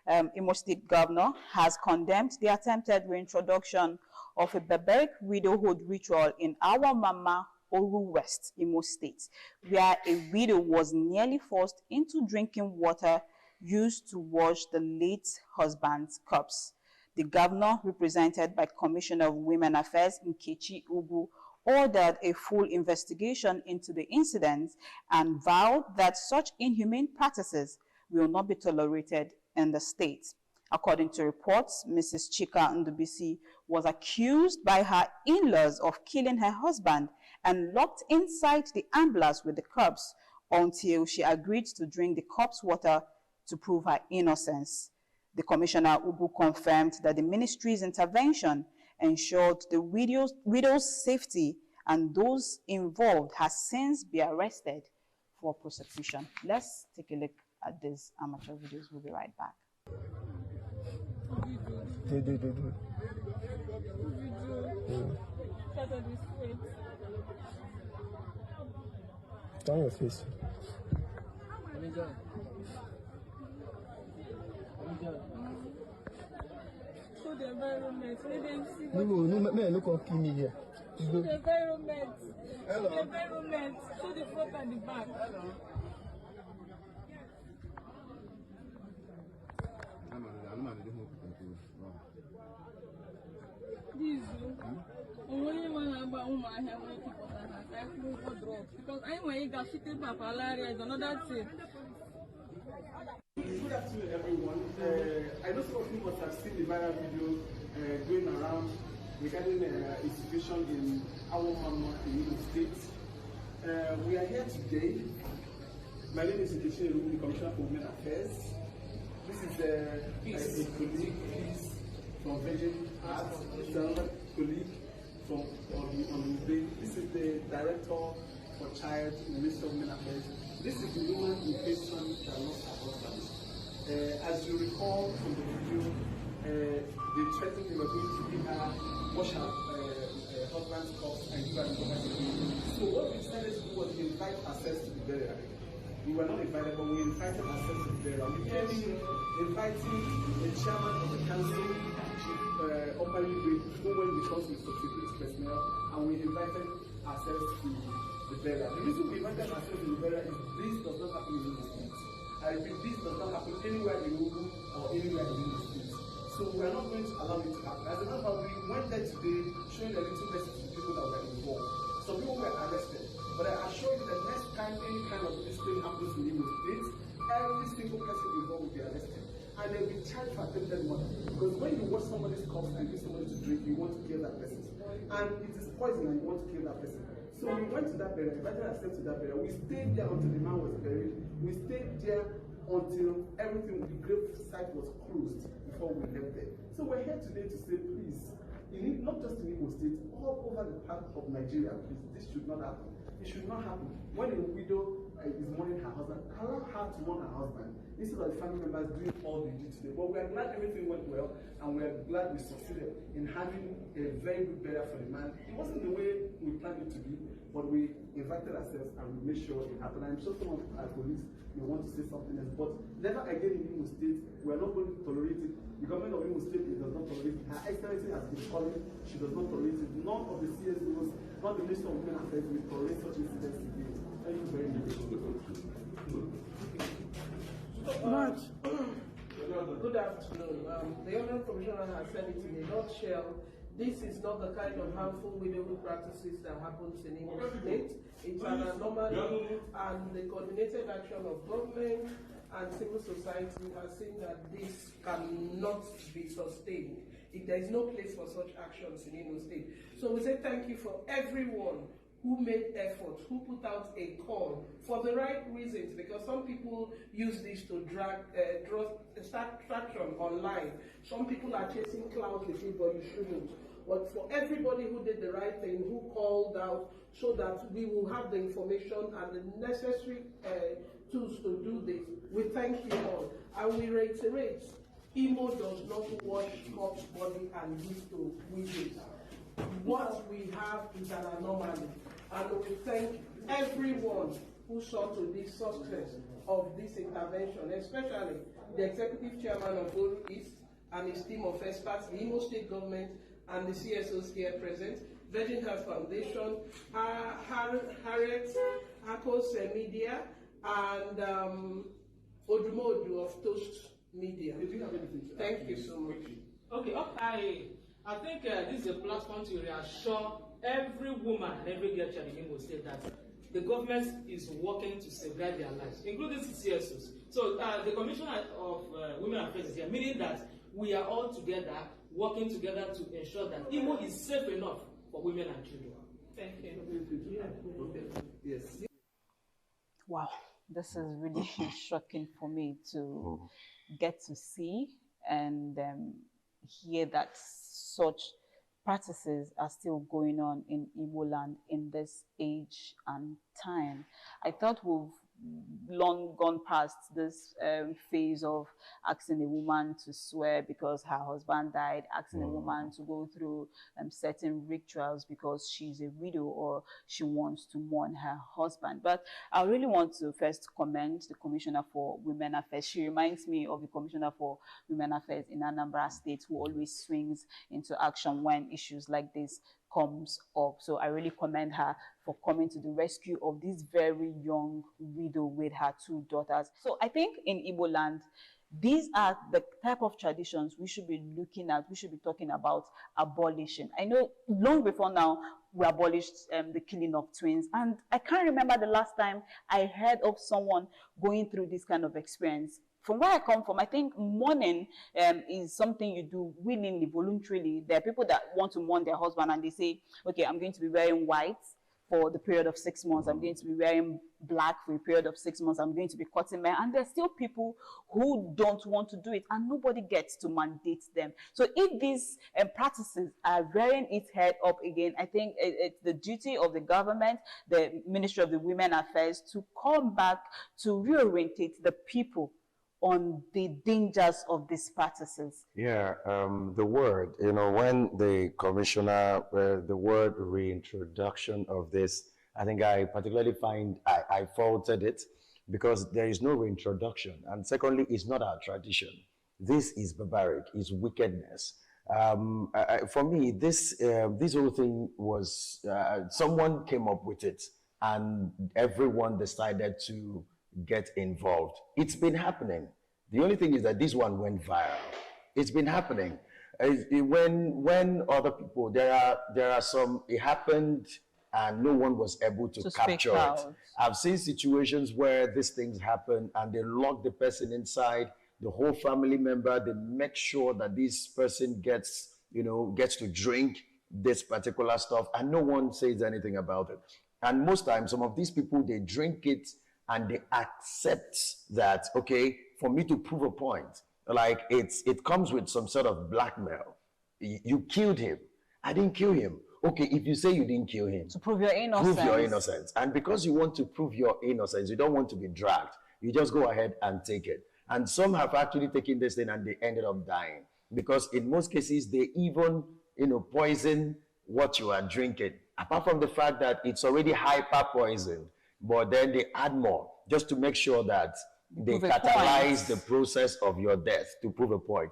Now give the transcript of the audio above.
Imo State Governor, has condemned the attempted reintroduction of a barbaric widowhood ritual in our Mama Oru West, Imo State, where a widow was nearly forced into drinking water used to wash the late husband's corpse. The governor, represented by Commissioner of Women Affairs Nkechi Ugu, ordered a full investigation into the incident and vowed that such inhumane practices will not be tolerated in the state. According to reports, Mrs. Chika Ndubisi was accused by her in-laws of killing her husband and locked inside the ambulance with the corpse until she agreed to drink the corpse water to prove her innocence. The Commissioner Ubu confirmed that the ministry's intervention ensured the widow's safety, and those involved has since been arrested for prosecution. Let's take a look at these amateur videos. We'll be right back. Turn your face. Show the environment. Let them see. No, man, look up me here. Show the environment. Show the environment. Show the front and the back. This only one about woman have no people that have no drugs because anyway, got fitted by malaria is another thing. Good afternoon, everyone. I know some of you must have seen the viral video going around regarding institution in our Mama in the States. We are here today. My name is Nkechi, the Commissioner for Women Affairs. This is a colleague from Virgin Arts. It's another colleague from on the This is the Director for Child in the Ministry of Women Affairs. This is the woman in question that lost her husband. As you recall from the video, they threatened they were going to give her, wash her husband's corpse and give her the property. So what we decided to do was invite ourselves to the burial. We were not invited, but we invited ourselves to the burial. We came in inviting the chairman of the council, Chief Opali, who went with us with security personnel, and we invited ourselves to the burial. The reason we invited ourselves to the burial is this does not happen in the streets. I repeat, this does not happen anywhere in Ugu or anywhere in the streets. So we are not going to allow it to happen. As a matter of fact, we went there today showing a little message to people that were involved. Some people were arrested, but I assure you that next time any kind of this thing happens in Imo State, every single person involved will be arrested. And they'll be charged for attempted murder. Because when you wash somebody's corpse and give somebody to drink, you want to kill that person. And it is poison and you want to kill that person. So we went to that burial, invited ourselves to that burial. We stayed there until the man was buried. We stayed there until everything, the grave site was closed before we left there. So we're here today to say, please, not just in Imo State, all over the part of Nigeria, please, this should not happen. It should not happen. When a widow is mourning her husband, allow her to mourn her husband instead of the family members doing all they did today. But we are glad everything went well, and we are glad we succeeded in having a very good burial for the man. It wasn't the way we planned it to be, but we invited ourselves and we made sure it happened. I'm sure some of our colleagues may want to say something else, but never again in Imo State, we are not going to tolerate it. The government of Imo State does not tolerate it. Her Excellency has been calling, she does not tolerate it. None of the CSOs, not the Minister of Women Affairs, will tolerate such incidents again. Thank you very much. Good afternoon. The Honourable Commissioner has said it in a nutshell. This is not the kind of harmful widowhood practices that happens in Imo State. It's an anomaly, and the coordinated action of government and civil society has seen that this cannot be sustained. There is no place for such actions in Imo State. So we say thank you for everyone who made effort, who put out a call for the right reasons, because some people use this to start traction online. Some people are chasing clout with it, but you shouldn't. But for everybody who did the right thing, who called out, so that we will have the information and the necessary tools to do this, we thank you all. And we reiterate, Imo does not wash corpse body and give to widows. What we have is an anomaly. And we thank everyone who saw to the success of this intervention, especially the executive chairman of Oru East and his team of experts, the Imo State government, and the CSOs here present, Virgin Health Foundation, Harriet, Akos Media, and Odumodu of Toast Media. Thank you so much. Okay, I think this is a platform to reassure every woman and every girl child in Imo State that the government is working to safeguard their lives, including the CSOs. So the Commissioner of Women Affairs is here, meaning that we are all together, working together to ensure that Imo is safe enough for women and children. Thank you. Yes. Wow, this is really shocking for me to get to see and hear that such practices are still going on in Igbo land in this age and time. I thought we've long gone past this phase of asking a woman to swear because her husband died, asking a woman to go through certain rituals because she's a widow or she wants to mourn her husband. But I really want to first commend the Commissioner for Women Affairs. She reminds me of the Commissioner for Women Affairs in Anambra State, who always swings into action when issues like this comes up. So I really commend her for coming to the rescue of this very young widow with her 2 daughters. So I think in Igbo land, these are the type of traditions we should be looking at, we should be talking about abolishing. I know long before now, we abolished the killing of twins. And I can't remember the last time I heard of someone going through this kind of experience. From where I come from, I think mourning is something you do willingly, voluntarily. There are people that want to mourn their husband and they say, okay, I'm going to be wearing white for the period of 6 months. I'm going to be wearing black for a period of 6 months. I'm going to be cutting hair. And there's still people who don't want to do it and nobody gets to mandate them. So if these practices are rearing its head up again, I think it's the duty of the government, the Ministry of the Women Affairs, to come back to reorientate the people on the dangers of these practices. Yeah, the word, when the commissioner, the word reintroduction of this, I think I particularly find I faulted it because there is no reintroduction. And secondly, it's not our tradition. This is barbaric, it's wickedness. For me, this whole thing was, someone came up with it and everyone decided to get involved. It's been happening. The only thing is that this one went viral. It's been happening. When other people, there are some, it happened and no one was able to capture it. I've seen situations where these things happen and they lock the person inside, the whole family member, they make sure that this person gets to drink this particular stuff and no one says anything about it. And most times, some of these people, they drink it and they accept that, okay, for me to prove a point, like it comes with some sort of blackmail. You killed him. I didn't kill him. Okay, if you say you didn't kill him, to prove your innocence. Prove your innocence. And because you want to prove your innocence, you don't want to be dragged. You just go ahead and take it. And some have actually taken this thing and they ended up dying. Because in most cases, they even, poison what you are drinking. Apart from the fact that it's already hyper poisoned, but then they add more just to make sure that they catalyze the process of your death to prove a point.